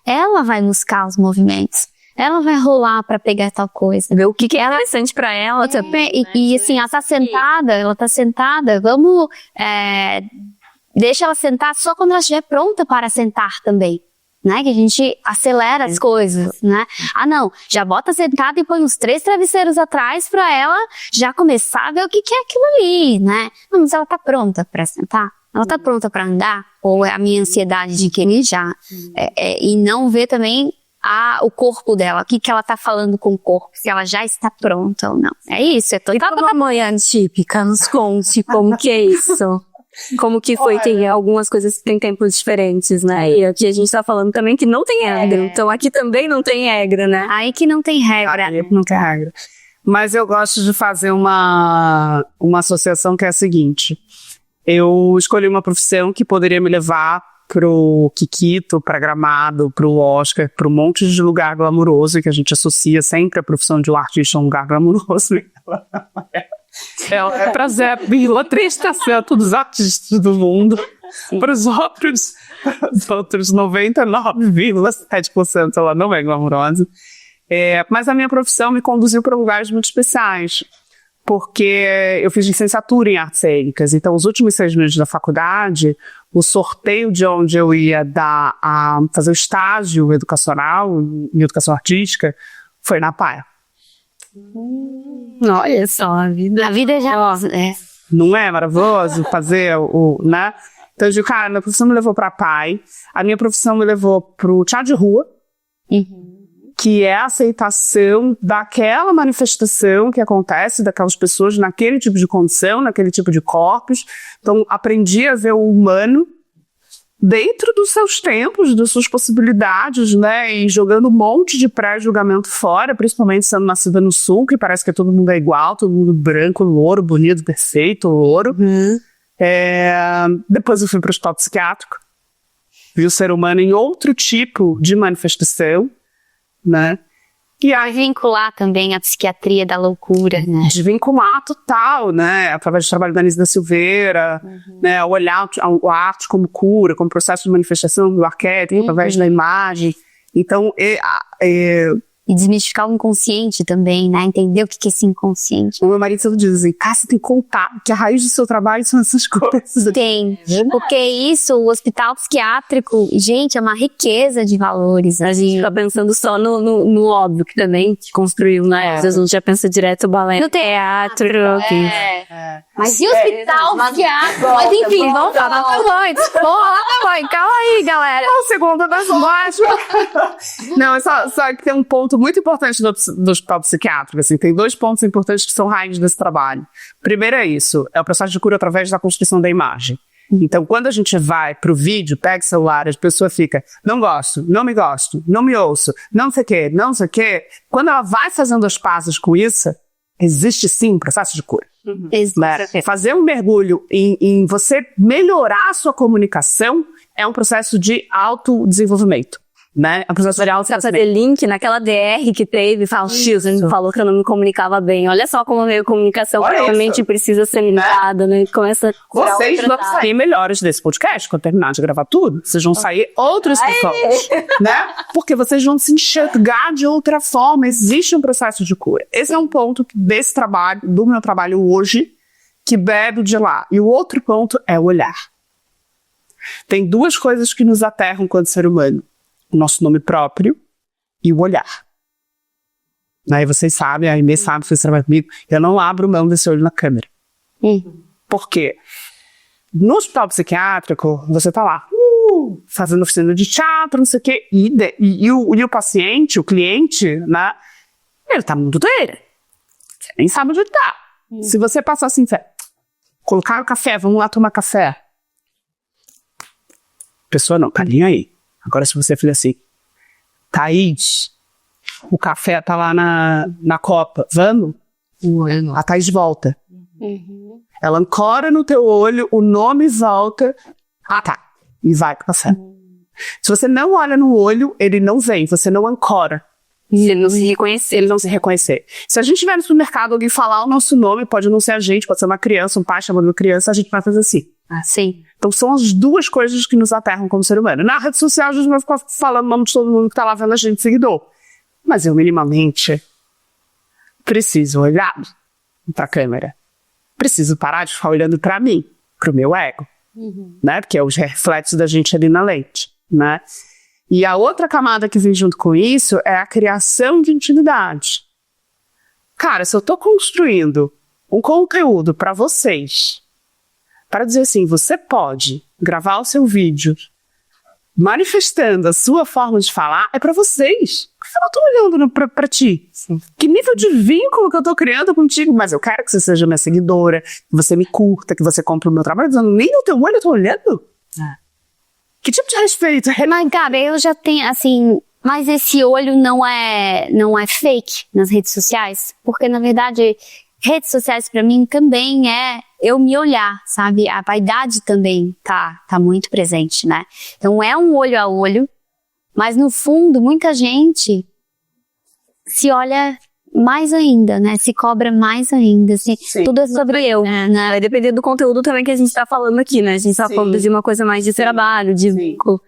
Ela vai buscar os movimentos. Ela vai rolar pra pegar tal coisa. Ver o que é interessante pra ela também. E assim, ela tá sentada, vamos... deixa ela sentar só quando ela estiver pronta para sentar também. Né? Que a gente acelera as coisas, né? Ah, não, já bota sentada e põe uns 3 travesseiros atrás pra ela já começar a ver o que é aquilo ali, né? Não, mas ela tá pronta pra sentar? Ela tá pronta pra andar? Ou é a minha ansiedade de querer já? E não ver também o corpo dela, o que ela tá falando com o corpo, se ela já está pronta ou não. É isso, E pra uma manhã típica, nos conte como que é isso. Como que foi, tem algumas coisas que tem tempos diferentes, né? E aqui a gente tá falando também que não tem regra, então aqui também não tem regra, né? Aí que não tem regra. Aí não tem regra. Mas eu gosto de fazer uma associação que é a seguinte. Eu escolhi uma profissão que poderia me levar pro Kikito, pra Gramado, pro Oscar, pro monte de lugar glamouroso, que a gente associa sempre a profissão de um artista a um lugar glamouroso. Ela é pra 0,3% dos artistas do mundo. Para os outros 99,7% ela não é glamourosa. Mas a minha profissão me conduziu para lugares muito especiais. Porque eu fiz licenciatura em artes cênicas, então os últimos 6 meses da faculdade, o sorteio de onde eu ia fazer o estágio educacional, em educação artística, foi na Praia. Olha só, a vida já... Não é maravilhoso fazer né? Então eu digo, cara, minha profissão me levou pra PAI, a minha profissão me levou pro teatro de rua, que é a aceitação daquela manifestação que acontece, daquelas pessoas naquele tipo de condição, naquele tipo de corpos. Então, aprendi a ver o humano dentro dos seus tempos, das suas possibilidades, né? E jogando um monte de pré-julgamento fora, principalmente sendo nascida no Sul, que parece que todo mundo é igual, todo mundo branco, louro, bonito, perfeito, louro. Depois eu fui para o hospital psiquiátrico, vi o ser humano em outro tipo de manifestação, né? E aí vincular também a psiquiatria da loucura, né? Desvincular total, né? Através do trabalho da Anísia da Silveira, né? Olhar a arte como cura, como processo de manifestação do arquétipo, através da imagem. Então, E desmistificar o inconsciente também, né? Entender o que é esse inconsciente. O meu marido sempre diz assim, você tem que contar que a raiz do seu trabalho são essas coisas. Tem, porque isso, o hospital psiquiátrico, gente, é uma riqueza de valores. A gente tá pensando só no óbvio, que também construiu, né? Às vezes a gente já pensa direto balé, no teatro. Mas e o hospital psiquiátrico? Mas enfim, vamos falar da mãe. Calma aí, galera. O segundo das lojas. Não, é só que tem um ponto muito importante do hospital psiquiátrico, assim, tem 2 pontos importantes que são raiz desse trabalho. Primeiro é isso, é o processo de cura através da construção da imagem. Então, quando a gente vai pro vídeo, pega o celular, a pessoa fica, não gosto, não me ouço, não sei o quê. Quando ela vai fazendo as pazes com isso, existe sim um processo de cura. Né? Fazer um mergulho em você melhorar a sua comunicação é um processo de autodesenvolvimento. Né? A professora Você fazer link naquela DR que teve, fala, você falou que eu não me comunicava bem. Olha só como veio a comunicação, realmente precisa ser limitada, né? Começa vocês vão sair melhores desse podcast, quando eu terminar de gravar tudo. Vocês vão sair outras pessoas, né? Porque vocês vão se enxergar de outra forma. Existe um processo de cura. Esse é um ponto desse trabalho, do meu trabalho hoje, que bebe de lá. E o outro ponto é o olhar. Tem 2 coisas que nos aterram enquanto ser humano. O nosso nome próprio e o olhar. Aí vocês sabem, a Inês sabe, vocês trabalham comigo, eu não abro mão desse olho na câmera. Por quê? No hospital psiquiátrico, você tá lá, fazendo oficina de teatro, não sei o quê, e o paciente, o cliente, né, ele tá no mundo dele. Você nem sabe onde ele tá. Se você passar assim, colocar o café, vamos lá tomar café. A pessoa não, tá nem aí. Agora, se você fizer assim, Thaís, o café tá lá na copa, vamos? A Thaís volta. Ela ancora no teu olho, o nome volta. Ah, tá. e vai pra cena. Se você não olha no olho, ele não vem, você não ancora. Ele não se reconhecer. Ele não se reconhecer. Se a gente estiver no supermercado, alguém falar o nosso nome, pode não ser a gente, pode ser uma criança, um pai chamando uma criança, a gente vai fazer assim. Sim. Então são as duas coisas que nos aterram como ser humano. Na rede social, a gente vai ficar falando o nome de todo mundo que tá lá vendo a gente, seguidor. Mas eu, minimamente, preciso olhar pra câmera. Preciso parar de ficar olhando pra mim, pro meu ego. Né? Porque é os reflexos da gente ali na lente, né? E a outra camada que vem junto com isso é a criação de intimidade. Cara, se eu tô construindo um conteúdo pra vocês, para dizer assim, você pode gravar o seu vídeo manifestando a sua forma de falar, é pra vocês. Eu não tô olhando pra ti. Sim. Que nível de vínculo que eu tô criando contigo? Mas eu quero que você seja minha seguidora, que você me curta, que você compre o meu trabalho, dizendo, nem no teu olho eu tô olhando. Que tipo de respeito? Mas, cara, eu já tenho, assim... Mas esse olho não é fake nas redes sociais? Porque, na verdade, redes sociais pra mim também é eu me olhar, sabe? A vaidade também tá muito presente, né? Então é um olho a olho, mas no fundo, muita gente se olha mais ainda, né? Se cobra mais ainda, assim, tudo é sobre eu, né? Vai depender do conteúdo também que a gente tá falando aqui, né? A gente tá falando de uma coisa mais de trabalho, de vínculo.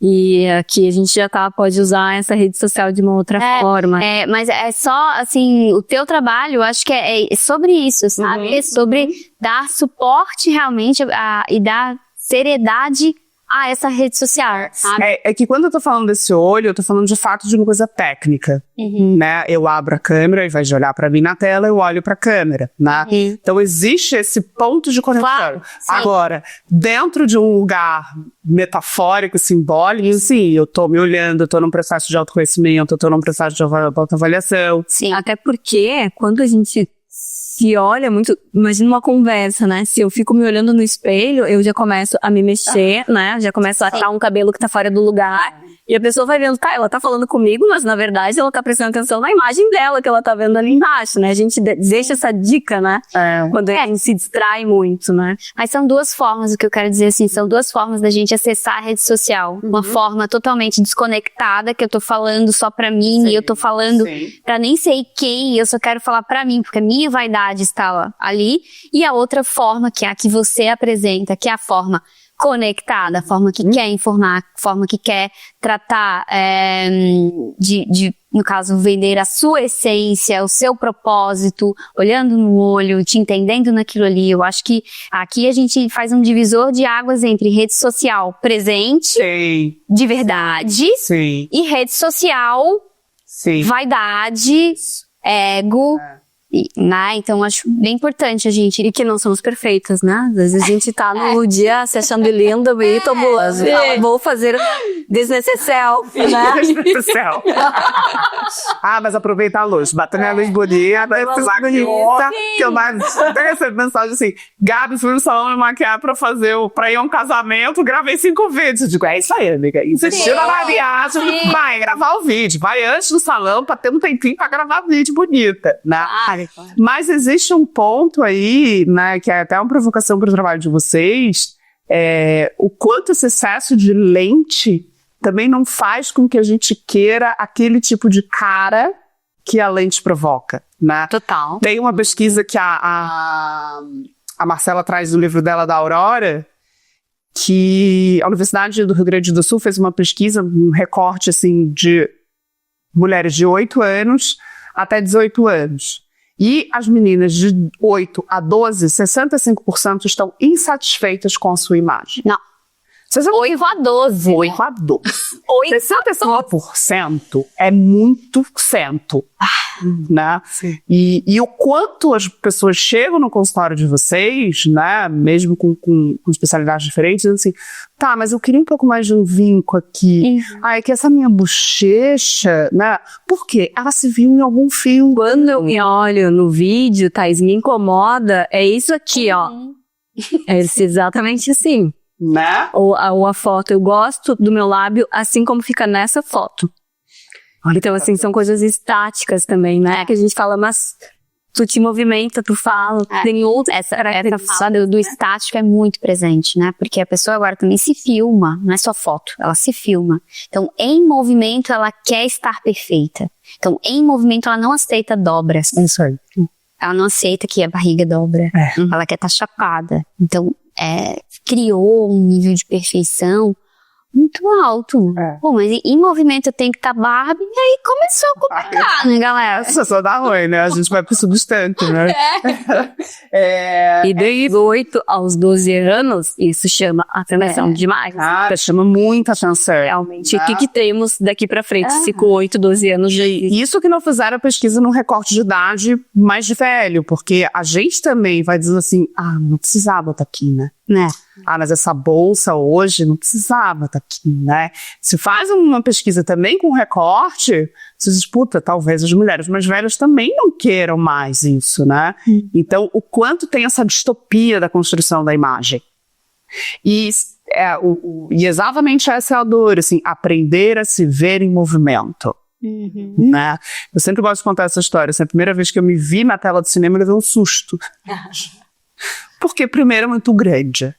E aqui a gente já pode usar essa rede social de uma outra forma. Mas é só, assim, o teu trabalho, eu acho que é sobre isso, sabe? É sobre dar suporte realmente e dar seriedade a essa rede social, sabe? É que quando eu tô falando desse olho, eu tô falando de fato de uma coisa técnica, né? Eu abro a câmera, ao invés de olhar pra mim na tela, eu olho pra câmera, né? Então existe esse ponto de conexão. Claro, agora, dentro de um lugar metafórico, simbólico, sim, eu tô me olhando, eu tô num processo de autoconhecimento, eu tô num processo de autoavaliação. Sim, até porque quando a gente se olha muito, imagina uma conversa, né? Se eu fico me olhando no espelho, eu já começo a me mexer, né? Já começo a achar um cabelo que tá fora do lugar. E a pessoa vai vendo, ela tá falando comigo, mas na verdade ela tá prestando atenção na imagem dela que ela tá vendo ali embaixo, né? A gente deixa essa dica, né? Quando a gente se distrai muito, né? Mas são duas formas, o que eu quero dizer assim, são duas formas da gente acessar a rede social. Uma forma totalmente desconectada, que eu tô falando só pra mim, e eu tô falando pra nem sei quem, eu só quero falar pra mim, porque a minha vaidade está ali. E a outra forma, que é a que você apresenta, que é a forma conectada, a forma que quer informar, a forma que quer tratar, no caso, vender a sua essência, o seu propósito, olhando no olho, te entendendo naquilo ali. Eu acho que aqui a gente faz um divisor de águas entre rede social presente, de verdade, e rede social, vaidade, ego, né? Então acho bem importante a gente, e que não somos perfeitas, né? Às vezes a gente tá no dia se achando linda, bonita, boazo. Vou fazer desnecessário, né? Mas aproveitar a luz, bater na luz bonita, precisar bonita, que eu tenho essa mensagem assim, Gabi, fui no salão me maquiar pra ir a um casamento, gravei 5 vídeos. Eu digo, é isso aí, amiga, insistiu na maquiagem, vai gravar o vídeo, vai antes do salão pra ter um tempinho pra gravar vídeo bonita, né? Mas existe um ponto aí, né, que é até uma provocação para o trabalho de vocês, o quanto esse excesso de lente também não faz com que a gente queira aquele tipo de cara que a lente provoca, né? Total. Tem uma pesquisa que a Marcela traz no livro dela, da Aurora, que a Universidade do Rio Grande do Sul fez uma pesquisa, um recorte assim, de mulheres de 8 anos até 18 anos. E as meninas de 8 a 12, 65% estão insatisfeitas com a sua imagem. Não. 8 a 12. 8 a 12. 65% é muito cento. Né? E o quanto as pessoas chegam no consultório de vocês, né, mesmo com especialidades diferentes, dizendo assim, tá, mas eu queria um pouco mais de um vinco aqui. É que essa minha bochecha, né, por quê? Ela se viu em algum filme. Quando eu me olho no vídeo, Thaís, me incomoda, é isso aqui, ó. É exatamente assim. Né? Ou a foto, eu gosto do meu lábio assim como fica nessa foto. Então, assim, são coisas estáticas também, né? Que a gente fala, mas tu te movimenta, tu fala, tem outra. Essa fala do estático é muito presente, né? Porque a pessoa agora também se filma, não é só foto, ela se filma. Então, em movimento, ela quer estar perfeita. Então, em movimento, ela não aceita dobras. Isso aí. Ela não aceita que a barriga dobra. Ela quer estar chapada. Então, criou um nível de perfeição muito alto. Pô, mas em movimento eu tenho que estar Barbie, e aí começou a complicar, né, galera? Essa só dá ruim, né? A gente vai pro substante, né? E daí, 8 aos 12 anos, isso chama atenção demais. Cara, chama muita atenção. Realmente, o que temos daqui pra frente, se com 8, 12 anos já... Isso que não fizeram a pesquisa no recorte de idade mais de velho, porque a gente também vai dizendo assim, não precisava estar aqui, né? Mas essa bolsa hoje não precisava estar aqui, né? Se faz uma pesquisa também com recorte, se disputa, talvez as mulheres mais velhas também não queiram mais isso, né? Então, o quanto tem essa distopia da construção da imagem. E exatamente essa é a dor, assim, aprender a se ver em movimento. Né? Eu sempre gosto de contar essa história. Assim, a primeira vez que eu me vi na tela do cinema, eu levei um susto. Porque primeiro é muito grande.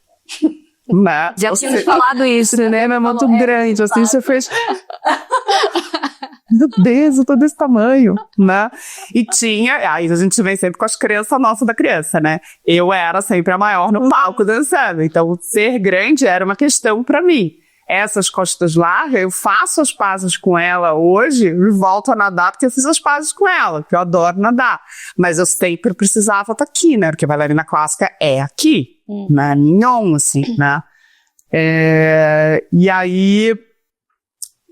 Né? Já tínhamos falado isso, né? O cinema é muito grande, assim, você fez... Meu Deus, eu tô desse tamanho, né? E aí a gente vem sempre com as crenças nossas da criança, né? Eu era sempre a maior no palco dançando, então ser grande era uma questão pra mim. Essas costas largas, eu faço as pazes com ela hoje e volto a nadar porque eu fiz as pazes com ela, porque eu adoro nadar. Mas eu sempre precisava estar aqui, né? Porque bailarina clássica é aqui, né? Mignon, assim, né? E aí,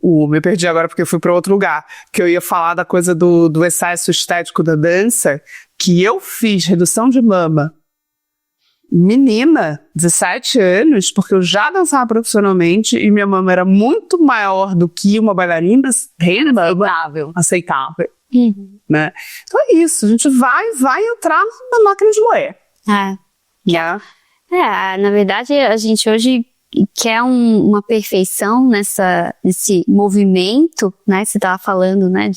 me perdi agora porque eu fui para outro lugar, que eu ia falar da coisa do excesso estético da dança, que eu fiz redução de mama menina, 17 anos, porque eu já dançava profissionalmente e minha mama era muito maior do que uma bailarina aceitável. Né? Então é isso, a gente vai entrar na máquina de moer. Na verdade, a gente hoje quer uma perfeição nesse movimento, né? Você estava falando, né,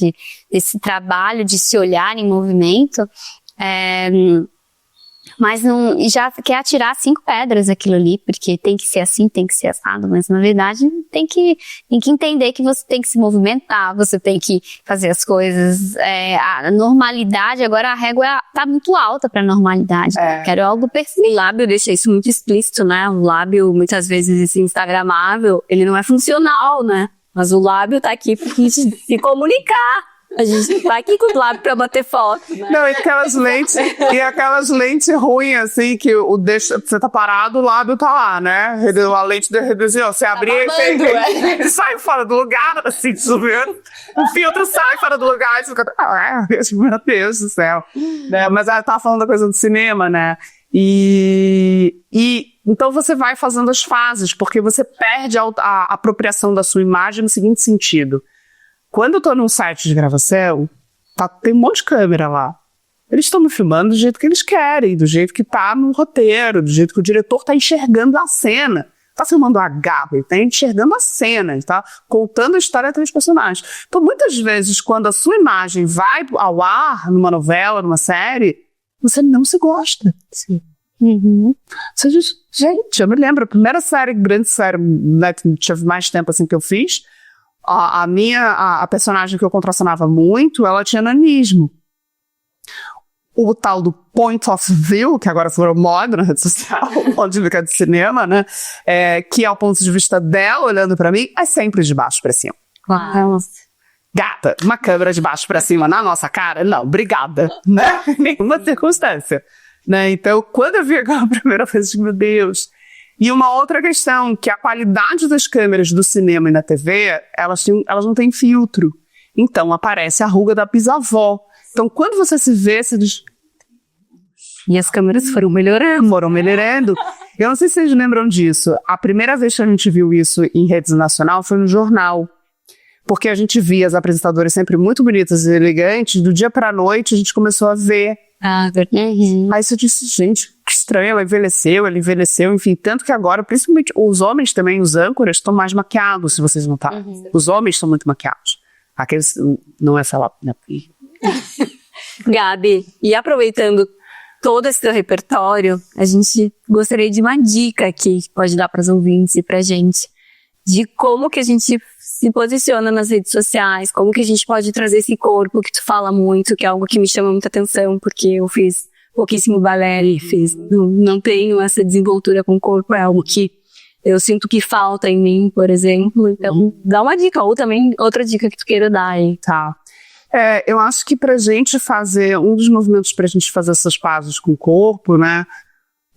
desse trabalho de se olhar em movimento. Mas já quer atirar 5 pedras aquilo ali, porque tem que ser assim, tem que ser assado, mas na verdade tem que entender que você tem que se movimentar, você tem que fazer as coisas, a normalidade, agora a régua tá muito alta pra normalidade, quero algo perfeito. O lábio deixa isso muito explícito, né? O lábio, muitas vezes, esse instagramável, ele não é funcional, né? Mas o lábio tá aqui pra gente se comunicar. A gente tá aqui com o lábio pra bater foto, né? Não, e aquelas lentes ruins, assim, que você tá parado, o lábio tá lá, né? A lente reduziu, você abrir e sai fora do lugar, assim, subindo. O filtro sai fora do lugar e você fica, meu Deus do céu. Né? Mas ela tava falando da coisa do cinema, né? E então você vai fazendo as fases, porque você perde a apropriação da sua imagem no seguinte sentido. Quando eu tô num site de gravação, tem um monte de câmera lá. Eles estão me filmando do jeito que eles querem, do jeito que tá no roteiro, do jeito que o diretor tá enxergando a cena. Tá filmando a Gabi, ele tá enxergando a cena, ele tá contando a história entre os personagens. Então, muitas vezes, quando a sua imagem vai ao ar, numa novela, numa série, você não se gosta. Sim. Você diz, gente, eu me lembro, a primeira grande série, né, que tive mais tempo assim que eu fiz, a personagem que eu contracenava muito, ela tinha nanismo. O tal do point of view, que agora virou moda na rede social, onde fica de cinema, né? Que é o ponto de vista dela olhando pra mim, é sempre de baixo pra cima. Gata, uma câmera de baixo pra cima na nossa cara? Não, obrigada, né? Nenhuma circunstância. Né? Então, quando eu vi aquela primeira vez, eu disse, meu Deus... E uma outra questão, que a qualidade das câmeras do cinema e na TV, elas não têm filtro. Então, aparece a ruga da bisavó. Então, quando você se vê, você diz... E as câmeras foram melhorando. Eu não sei se vocês lembram disso. A primeira vez que a gente viu isso em rede nacional foi no jornal. Porque a gente via as apresentadoras sempre muito bonitas e elegantes. Do dia pra noite, a gente começou a ver. Verdade. Aí você disse, gente, que estranho, ela envelheceu, enfim, tanto que agora, principalmente os homens também, os âncoras, estão mais maquiados, se vocês notarem. Os homens estão muito maquiados. Aqueles, não é essa lá, Gabi, e aproveitando todo esse teu repertório, a gente gostaria de uma dica aqui que pode dar para os ouvintes e pra gente, de como que a gente se posiciona nas redes sociais, como que a gente pode trazer esse corpo que tu fala muito, que é algo que me chama muita atenção, porque eu fiz pouquíssimo balé e não tenho essa desenvoltura com o corpo, é algo que eu sinto que falta em mim, por exemplo. Então, dá uma dica, ou também outra dica que tu queira dar aí. Tá. Eu acho que pra gente fazer, um dos movimentos pra gente fazer essas pazes com o corpo, né,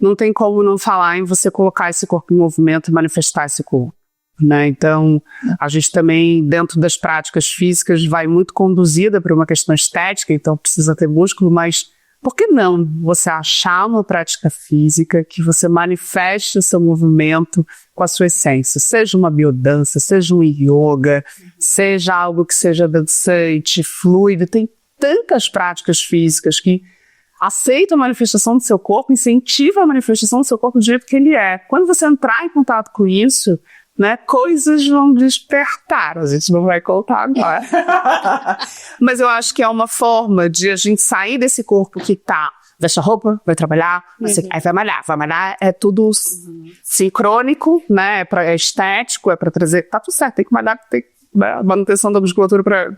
não tem como não falar em você colocar esse corpo em movimento e manifestar esse corpo, né? Então, a gente também, dentro das práticas físicas, vai muito conduzida por uma questão estética, então precisa ter músculo, mas por que não você achar uma prática física que você manifeste o seu movimento com a sua essência? Seja uma biodança, seja um yoga, seja algo que seja dançante, fluido. Tem tantas práticas físicas que aceitam a manifestação do seu corpo, incentivam a manifestação do seu corpo do jeito que ele é. Quando você entrar em contato com isso, né, coisas vão despertar, a gente não vai contar agora. Mas eu acho que é uma forma de a gente sair desse corpo que tá, veste a roupa, vai trabalhar, aí vai malhar, é tudo sincrônico, né, é estético, é pra trazer, tá tudo certo, tem que malhar, tem a manutenção da musculatura para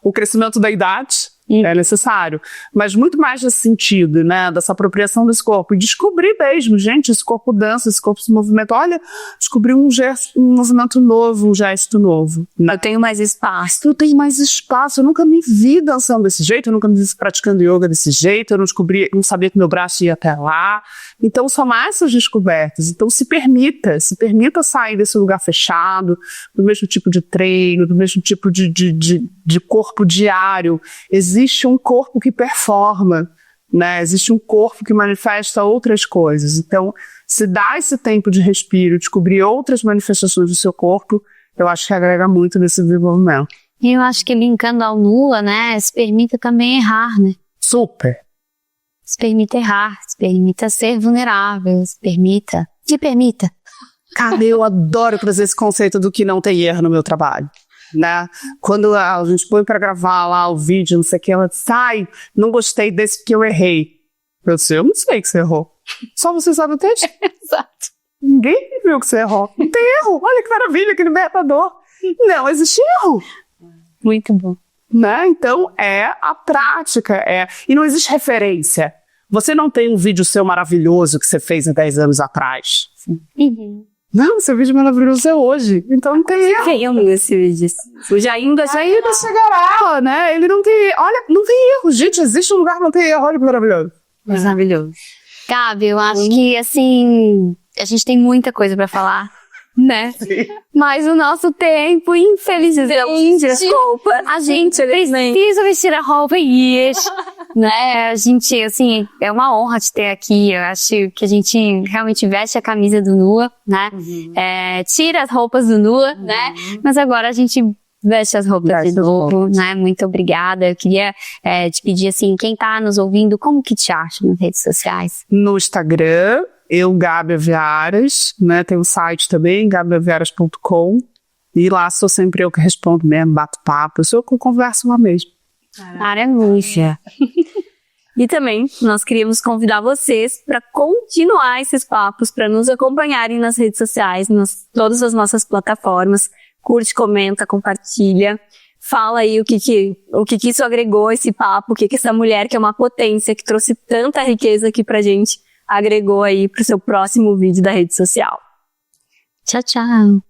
o crescimento da idade, é necessário, mas muito mais nesse sentido, né, dessa apropriação desse corpo, e descobrir mesmo, gente, esse corpo dança, esse corpo se movimenta, olha, descobri um movimento novo, um gesto novo. Eu tenho mais espaço. Eu tenho mais espaço, eu nunca me vi dançando desse jeito, eu nunca me vi praticando yoga desse jeito, eu não sabia que meu braço ia até lá, então são mais essas descobertas, então se permita sair desse lugar fechado, do mesmo tipo de treino, do mesmo tipo de corpo diário. Existe um corpo que performa, né? Existe um corpo que manifesta outras coisas. Então, se dá esse tempo de respiro, descobrir outras manifestações do seu corpo, eu acho que agrega muito nesse desenvolvimento. E eu acho que linkando ao Nula, né, se permita também errar, né? Super. Se permita errar, se permita ser vulnerável, se permita. Cara, eu adoro trazer esse conceito do que não tem erro no meu trabalho. Né? Quando a gente põe pra gravar lá o vídeo, não sei o que, ela diz, não gostei desse porque eu errei. Eu disse, eu não sei que você errou. Só você sabe o texto. Exato. Ninguém viu que você errou. Não tem erro. Olha que maravilha, que libertador. Não existe erro. Muito bom. Né? Então, é a prática. E não existe referência. Você não tem um vídeo seu maravilhoso que você fez há 10 anos atrás. Uhum. Não, seu vídeo maravilhoso é hoje. Então não tem erro. Quem ama esse vídeo? O Jainda chegará, né? Ele não tem... Olha, não tem erro. Gente, existe um lugar que não tem erro. Olha que maravilhoso. Maravilhoso. Gabi, eu acho que, assim, a gente tem muita coisa pra falar, né? Sim. Mas o nosso tempo, infelizmente, desculpa. A gente precisa vestir a roupa e ir, né? A gente, assim, é uma honra te ter aqui. Eu acho que a gente realmente veste a camisa do Nua, né? Tira as roupas do Nua, né? Mas agora a gente veste as roupas de novo, né? Muito obrigada. Eu queria te pedir, assim, quem tá nos ouvindo, como que te acha nas redes sociais? No Instagram, Gabi Aviaras, né? Tem um site também, gabiaviaras.com. E lá sou sempre eu que respondo mesmo, bato papo. Eu sou eu que converso lá mesmo. Maravilha. E também nós queríamos convidar vocês para continuar esses papos, para nos acompanharem nas redes sociais, todas as nossas plataformas. Curte, comenta, compartilha. Fala aí o que isso agregou, esse papo, o que essa mulher que é uma potência, que trouxe tanta riqueza aqui pra gente, agregou aí pro seu próximo vídeo da rede social. Tchau, tchau.